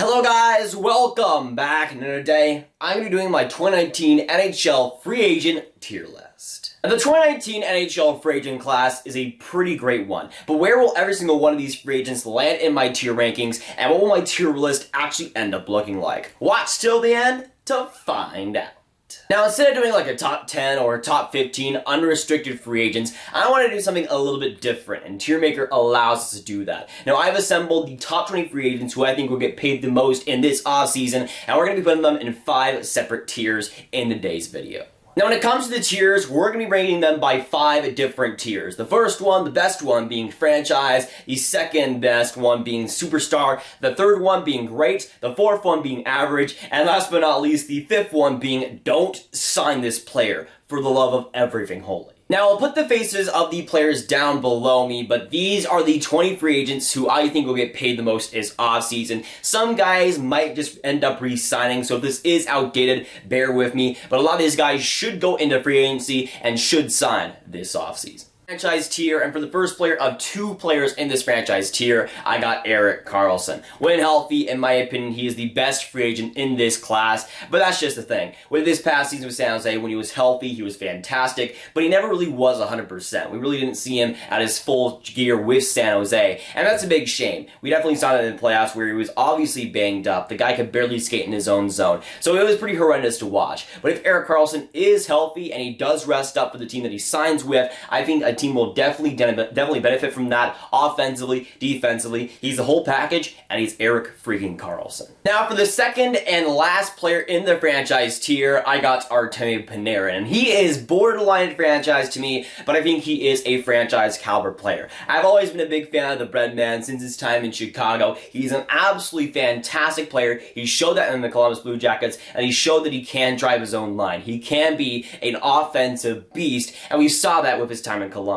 Hello guys, welcome back. And today, I'm going to be doing my 2019 NHL free agent tier list. Now, the 2019 NHL free agent class is a pretty great one, but where will every single one of these free agents land in my tier rankings, and what will my tier list actually end up looking like? Watch till the end to find out. Now, instead of doing like a top 10 or top 15 unrestricted free agents, I want to do something a little bit different, and TierMaker allows us to do that. Now, I've assembled the top 20 free agents who I think will get paid the most in this offseason, and we're going to be putting them in 5 separate tiers in today's video. Now, when it comes to the tiers, we're going to be ranking them by 5 different tiers. The first one, the best one, being franchise, the second best one being superstar, the third one being great, the fourth one being average, and last but not least, the fifth one being don't sign this player for the love of everything holy. Now, I'll put the faces of the players down below me, but these are the 20 free agents who I think will get paid the most this offseason. Some guys might just end up re-signing, so if this is outdated, bear with me, but a lot of these guys should go into free agency and should sign this offseason. Franchise tier, and for the first player of 2 players in this franchise tier, I got Erik Karlsson. When healthy, in my opinion, he is the best free agent in this class, but that's just the thing. With this past season with San Jose, when he was healthy, he was fantastic, but he never really was 100%. We really didn't see him at his full gear with San Jose, and that's a big shame. We definitely saw that in the playoffs where he was obviously banged up. The guy could barely skate in his own zone, so it was pretty horrendous to watch. But if Erik Karlsson is healthy and he does rest up for the team that he signs with, I think a team will definitely benefit from that offensively, defensively. He's the whole package, and he's Erik freaking Karlsson. Now, for the second and last player in the franchise tier, I got Artemi Panarin. He is borderline franchise to me, but I think he is a franchise caliber player. I've always been a big fan of the bread man since his time in Chicago. He's an absolutely fantastic player. He showed that in the Columbus Blue Jackets, and he showed that he can drive his own line. He can be an offensive beast, and we saw that with his time in Columbus.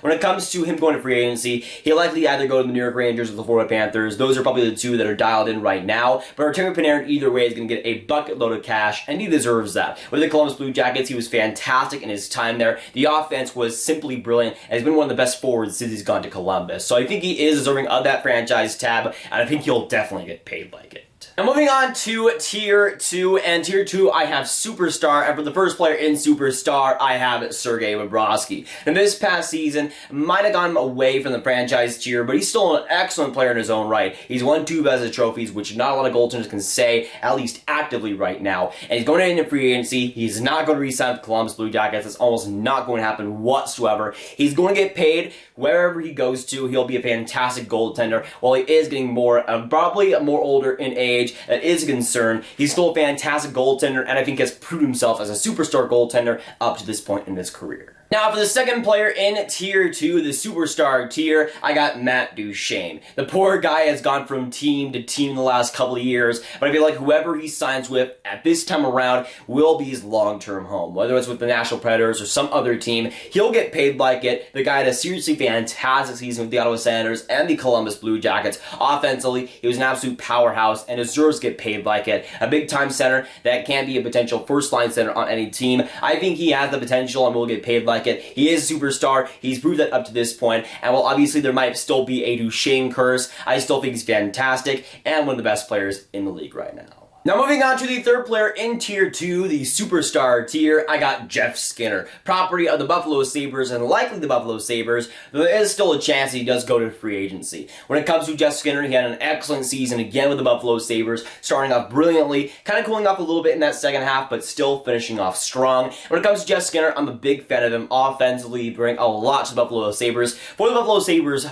When it comes to him going to free agency, he'll likely either go to the New York Rangers or the Florida Panthers. Those are probably the 2 that are dialed in right now. But Artemi Panarin, either way, is going to get a bucket load of cash, and he deserves that. With the Columbus Blue Jackets, he was fantastic in his time there. The offense was simply brilliant, and he's been one of the best forwards since he's gone to Columbus. So I think he is deserving of that franchise tab, and I think he'll definitely get paid like it. Now, moving on to Tier 2, and Tier 2, I have Superstar, and for the first player in Superstar, I have Sergei Bobrovsky. And this past season, might have gone away from the franchise tier, but he's still an excellent player in his own right. He's won 2 Vezina trophies, which not a lot of goaltenders can say, at least actively right now, and he's going into free agency. He's not going to re-sign with Columbus Blue Jackets. It's almost not going to happen whatsoever. He's going to get paid wherever he goes to. He'll be a fantastic goaltender. While he is getting probably more older in age, that is a concern. He's still a fantastic goaltender, and I think has proved himself as a superstar goaltender up to this point in his career. Now, for the second player in Tier 2, the Superstar tier, I got Matt Duchene. The poor guy has gone from team to team the last couple of years, but I feel like whoever he signs with at this time around will be his long-term home. Whether it's with the Nashville Predators or some other team, he'll get paid like it. The guy had a seriously fantastic season with the Ottawa Senators and the Columbus Blue Jackets. Offensively, he was an absolute powerhouse and deserves to get paid like it. A big-time center that can be a potential first-line center on any team. I think he has the potential and will get paid like it. He is a superstar. He's proved that up to this point. And while obviously there might still be a Duchene curse, I still think he's fantastic and one of the best players in the league right now. Now, moving on to the third player in Tier 2, the Superstar tier, I got Jeff Skinner. Property of the Buffalo Sabres and likely the Buffalo Sabres, though there is still a chance he does go to free agency. When it comes to Jeff Skinner, he had an excellent season again with the Buffalo Sabres, starting off brilliantly, kind of cooling off a little bit in that second half, but still finishing off strong. When it comes to Jeff Skinner, I'm a big fan of him offensively, bring a lot to the Buffalo Sabres. For the Buffalo Sabres,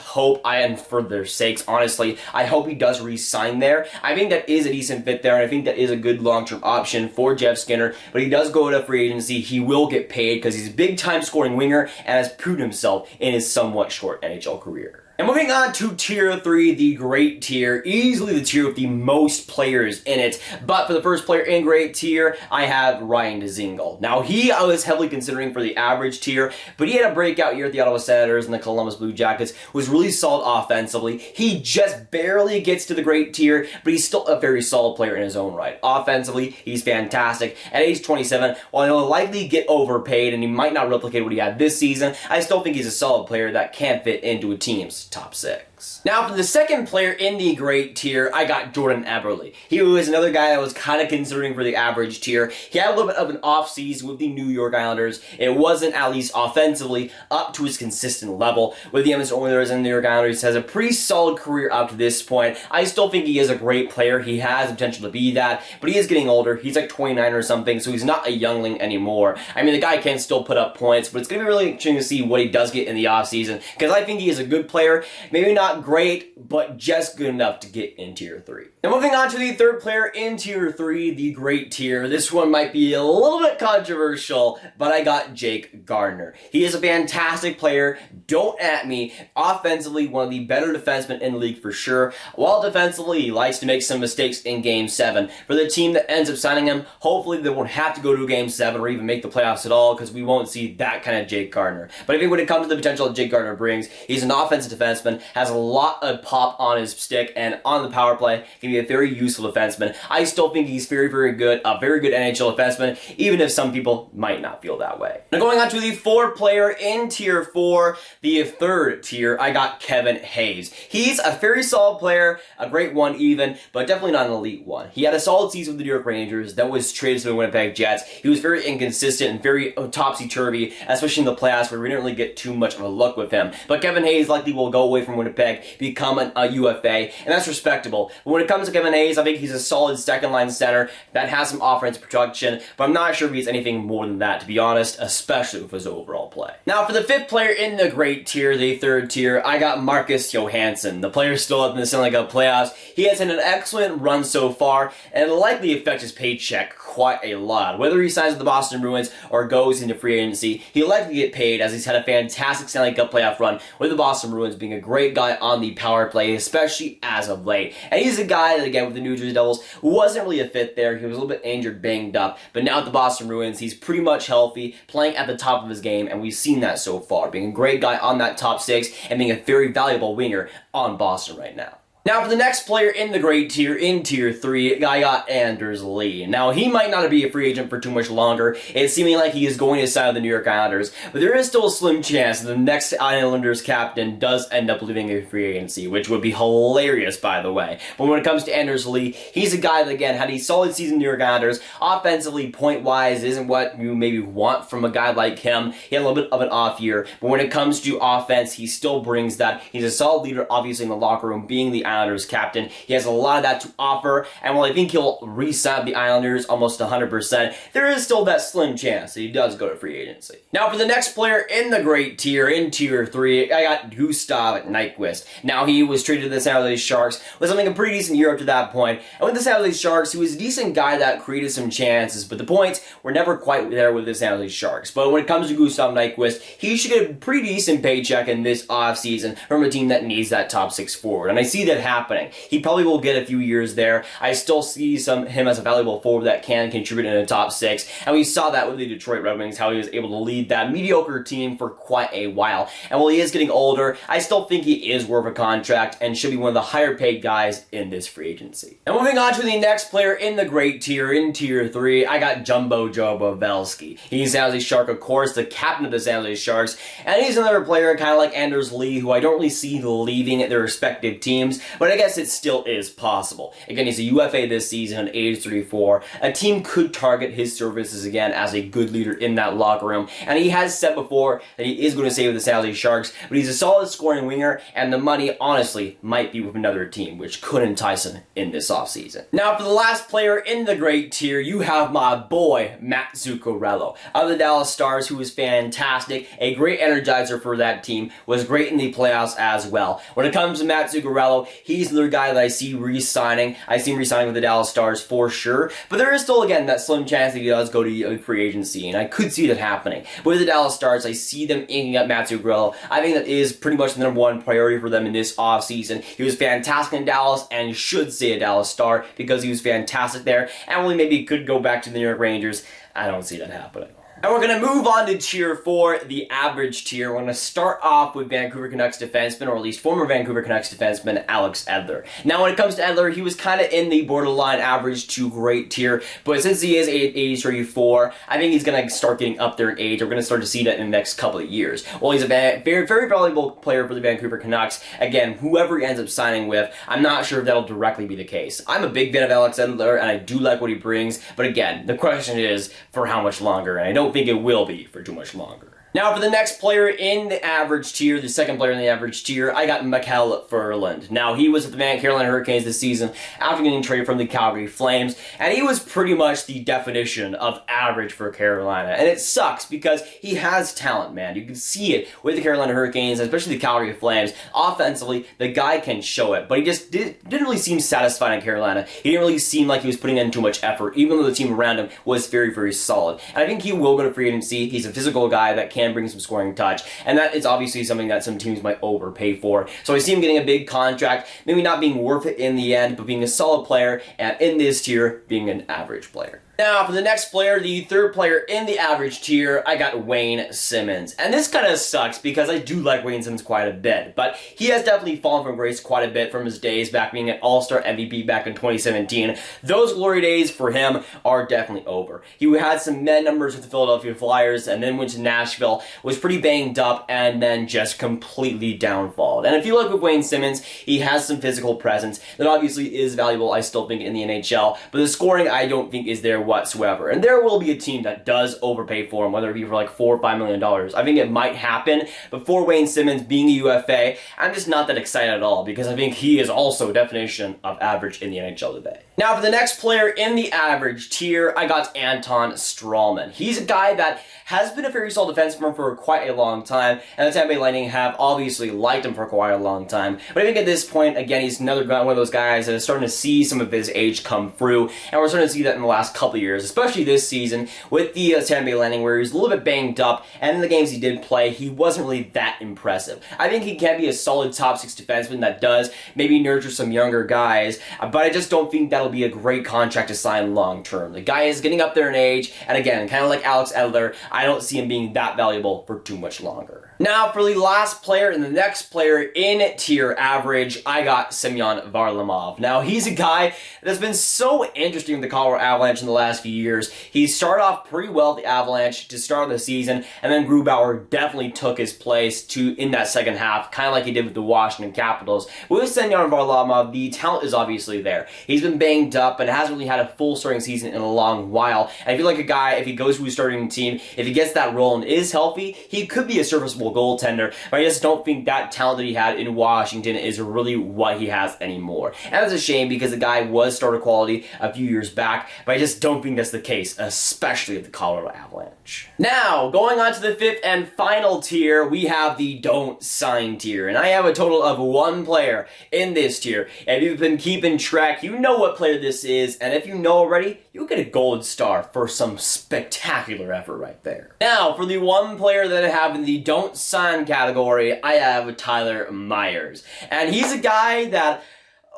and for their sakes, honestly, I hope he does re-sign there. I think that is a decent fit there, and I think that is a good long-term option for Jeff Skinner, but he does go to free agency. He will get paid because he's a big-time scoring winger and has proved himself in his somewhat short NHL career. And moving on to Tier 3, the Great Tier, easily the tier with the most players in it. But for the first player in Great Tier, I have Ryan Dzingel. Now, I was heavily considering for the average tier, but he had a breakout year at the Ottawa Senators and the Columbus Blue Jackets, was really solid offensively. He just barely gets to the Great Tier, but he's still a very solid player in his own right. Offensively, he's fantastic. At age 27, while he'll likely get overpaid and he might not replicate what he had this season, I still think he's a solid player that can fit into a team's top 6. Wings. Now for the second player in the great tier, I got Jordan Eberle. He was another guy that was kind of considering for the average tier. He had a little bit of an off season with the New York Islanders. It wasn't, at least offensively, up to his consistent level with the Edmonton Oilers and the New York Islanders. He has a pretty solid career up to this point. I still think he is a great player. He has the potential to be that, but he is getting older. He's like 29 or something, so he's not a youngling anymore. I mean, the guy can still put up points, but it's going to be really interesting to see what he does get in the offseason, because I think he is a good player. Maybe not great, but just good enough to get in tier 3. Now moving on to the third player in tier 3, the great tier. This one might be a little bit controversial, but I got Jake Gardiner. He is a fantastic player. Don't at me. Offensively, one of the better defensemen in the league for sure. While defensively, he likes to make some mistakes in Game 7. For the team that ends up signing him, hopefully they won't have to go to Game 7 or even make the playoffs at all, because we won't see that kind of Jake Gardiner. But I think when it comes to the potential that Jake Gardiner brings, he's an offensive defenseman, has a lot of pop on his stick, and on the power play, can be a very useful defenseman. I still think he's very, very good, a very good NHL defenseman, even if some people might not feel that way. Now going on to the fourth player in tier 4, the third tier, I got Kevin Hayes. He's a very solid player, a great one even, but definitely not an elite one. He had a solid season with the New York Rangers, then was traded to the Winnipeg Jets. He was very inconsistent and very topsy-turvy, especially in the playoffs where we didn't really get too much of a look with him. But Kevin Hayes likely will go away from Winnipeg, become a UFA, and that's respectable. But when it comes to Kevin Hayes, I think he's a solid second-line center that has some offensive production, but I'm not sure if he's anything more than that, to be honest, especially with his overall play. Now, for the fifth player in the great tier, the third tier, I got Marcus Johansson. The player's still up in the Stanley Cup playoffs. He has had an excellent run so far, and it'll likely affect his paycheck quite a lot. Whether he signs with the Boston Bruins or goes into free agency, he'll likely get paid, as he's had a fantastic Stanley Cup playoff run with the Boston Bruins, being a great guy on the power play, especially as of late. And he's a guy that, again, with the New Jersey Devils, wasn't really a fit there. He was a little bit injured, banged up, but now at the Boston Bruins, he's pretty much healthy, playing at the top of his game, and we've seen that so far, being a great guy on that top 6 and being a very valuable winger on Boston right now. Now, for the next player in the great tier, in tier 3, I got Anders Lee. Now, he might not be a free agent for too much longer. It's seeming like he is going to sign with the New York Islanders, but there is still a slim chance that the next Islanders captain does end up leaving a free agency, which would be hilarious, by the way. But when it comes to Anders Lee, he's a guy that, again, had a solid season in the New York Islanders. Offensively, point-wise, isn't what you maybe want from a guy like him. He had a little bit of an off year, but when it comes to offense, he still brings that. He's a solid leader, obviously, in the locker room, being the Islanders captain. He has a lot of that to offer, and while I think he'll re-sign the Islanders almost 100%, there is still that slim chance that he does go to free agency. Now, for the next player in the great tier, in tier 3, I got Gustav Nyquist. Now, he was traded to the San Jose Sharks, was having a pretty decent year up to that point, and with the San Jose Sharks, he was a decent guy that created some chances, but the points were never quite there with the San Jose Sharks. But when it comes to Gustav Nyquist, he should get a pretty decent paycheck in this offseason from a team that needs that top 6 forward, and I see that happening. He probably will get a few years there. I still see him as a valuable forward that can contribute in the top 6, and we saw that with the Detroit Red Wings, how he was able to lead that mediocre team for quite a while. And while he is getting older, I still think he is worth a contract and should be one of the higher paid guys in this free agency. Now moving on to the next player in the great tier, in tier 3, I got Jumbo Joe Bobrovsky. He's San Jose Shark, of course, the captain of the San Jose Sharks, and he's another player kind of like Anders Lee, who I don't really see leaving their respective teams, but I guess it still is possible. Again, he's a UFA this season, age 34. A team could target his services again as a good leader in that locker room, and he has said before that he is going to stay with the San Jose Sharks, but he's a solid scoring winger, and the money, honestly, might be with another team, which could entice him in this offseason. Now, for the last player in the great tier, you have my boy, Matt Zuccarello, of the Dallas Stars, who is fantastic, a great energizer for that team, was great in the playoffs as well. When it comes to Matt Zuccarello, he's another guy that I see re-signing. I see him re-signing with the Dallas Stars for sure, but there is still, again, that slim chance that he does go to free agency, and I could see that happening. But with the Dallas Stars, I see them inking up Matt Zuccarello. I think that is pretty much the number one priority for them in this offseason. He was fantastic in Dallas and should stay a Dallas Star because he was fantastic there, and only maybe could go back to the New York Rangers. I don't see that happening. And we're going to move on to tier 4, the average tier. We're going to start off with Vancouver Canucks defenseman, or at least former Vancouver Canucks defenseman, Alex Edler. Now, when it comes to Edler, he was kind of in the borderline average to great tier, but since he is age 34, I think he's going to start getting up there in age. We're going to start to see that in the next couple of years. Well, he's a very, very valuable player for the Vancouver Canucks. Again, whoever he ends up signing with, I'm not sure if that'll directly be the case. I'm a big fan of Alex Edler, and I do like what he brings, but again, the question is for how much longer, and I don't think it will be for too much longer. Now, for the next player in the average tier, the second player in the average tier, I got Micheal Ferland. Now, he was with the Carolina Hurricanes this season after getting traded from the Calgary Flames, and he was pretty much the definition of average for Carolina. And it sucks because he has talent, man. You can see it with the Carolina Hurricanes, especially the Calgary Flames. Offensively, the guy can show it, but he just didn't really seem satisfied in Carolina. He didn't really seem like he was putting in too much effort, even though the team around him was very, very solid. And I think he will go to free agency. He's a physical guy that can bring some scoring touch, and that is obviously something that some teams might overpay for. So I see him getting a big contract, maybe not being worth it in the end, but being a solid player, and in this tier, being an average player. Now, for the next player, the third player in the average tier, I got Wayne Simmonds. And this kind of sucks because I do like Wayne Simmonds quite a bit, but he has definitely fallen from grace quite a bit from his days back being an All-Star MVP back in 2017. Those glory days for him are definitely over. He had some med numbers with the Philadelphia Flyers and then went to Nashville, was pretty banged up, and then just completely downfalled. And if you look at Wayne Simmonds, he has some physical presence that obviously is valuable, I still think, in the NHL, but the scoring I don't think is there whatsoever. And there will be a team that does overpay for him, whether it be for like $4 or $5 million. I think it might happen, but for Wayne Simmonds being a UFA, I'm just not that excited at all because I think he is also a definition of average in the NHL today. Now, for the next player in the average tier, I got Anton Stralman. He's a guy that has been a very solid defenseman for quite a long time, and the Tampa Bay Lightning have obviously liked him for quite a long time. But I think at this point, again, he's another one of those guys that is starting to see some of his age come through, and we're starting to see that in the last couple of years, especially this season with the Tampa Bay Lightning, where he was a little bit banged up, and in the games he did play, he wasn't really that impressive. I think he can be a solid top 6 defenseman that does maybe nurture some younger guys, but I just don't think that'll be a great contract to sign long term. The guy is getting up there in age, and again, kind of like Alex Edler, I don't see him being that valuable for too much longer. Now, for the last player and the next player in tier average, I got Semyon Varlamov. Now, he's a guy that's been so interesting with the Colorado Avalanche in the last few years. He started off pretty well at the Avalanche to start the season, and then Grubauer definitely took his place in that second half, kind of like he did with the Washington Capitals. With Semyon Varlamov, the talent is obviously there. He's been banged up, but hasn't really had a full starting season in a long while. And I feel like a guy, if he goes to a starting team, if he gets that role and is healthy, he could be a serviceable goaltender, but I just don't think that talent that he had in Washington is really what he has anymore. And that's a shame because the guy was starter quality a few years back, but I just don't think that's the case, especially at the Colorado Avalanche. Now, going on to the fifth and final tier, we have the don't sign tier, and I have a total of 1 player in this tier. If you've been keeping track, you know what player this is, and if you know already, you'll get a gold star for some spectacular effort right there. Now, for the 1 player that I have in the don't sign category, I have Tyler Myers. And he's a guy that,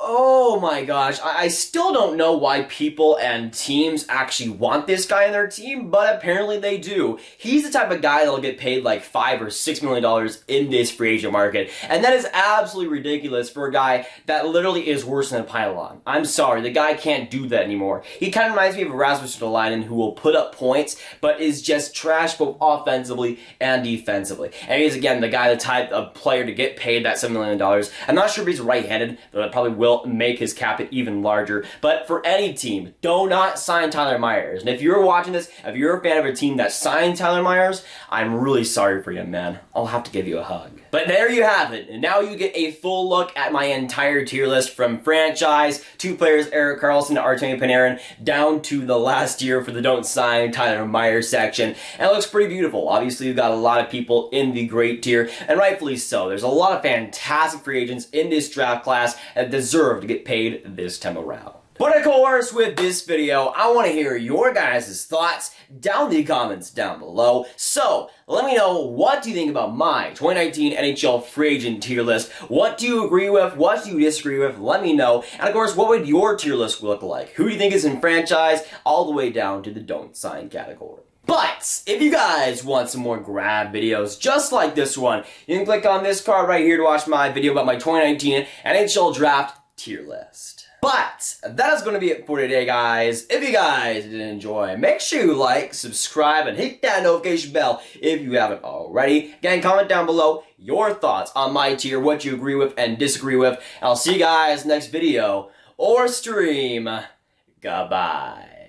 oh my gosh, I still don't know why people and teams actually want this guy in their team, but apparently they do. He's the type of guy that'll get paid like $5 or $6 million in this free agent market, and that is absolutely ridiculous for a guy that literally is worse than a pylon. I'm sorry, the guy can't do that anymore. He kind of reminds me of Rasmus Ristolainen, who will put up points, but is just trash both offensively and defensively. And he's, again, the guy, the type of player to get paid that $7 million. I'm not sure if he's right-handed, but it probably will make his cap hit even larger. But for any team, do not sign Tyler Myers. And if you're watching this, if you're a fan of a team that signed Tyler Myers, I'm really sorry for you, man. I'll have to give you a hug. But there you have it. And now you get a full look at my entire tier list from franchise, 2 players, Erik Karlsson to Artemi Panarin, down to the last tier for the don't sign Tyler Myers section. And it looks pretty beautiful. Obviously, you've got a lot of people in the great tier, and rightfully so. There's a lot of fantastic free agents in this draft class that deserve to get paid this time around. But of course, with this video, I want to hear your guys' thoughts down in the comments down below. So, let me know, what do you think about my 2019 NHL free agent tier list? What do you agree with? What do you disagree with? Let me know. And of course, what would your tier list look like? Who do you think is in franchise all the way down to the don't sign category? But if you guys want some more Grav videos just like this one, you can click on this card right here to watch my video about my 2019 NHL Draft tier list. But that is going to be it for today, guys. If you guys did enjoy, make sure you like, subscribe, and hit that notification bell if you haven't already. Again, comment down below your thoughts on my tier, what you agree with and disagree with. I'll see you guys next video or stream. Goodbye.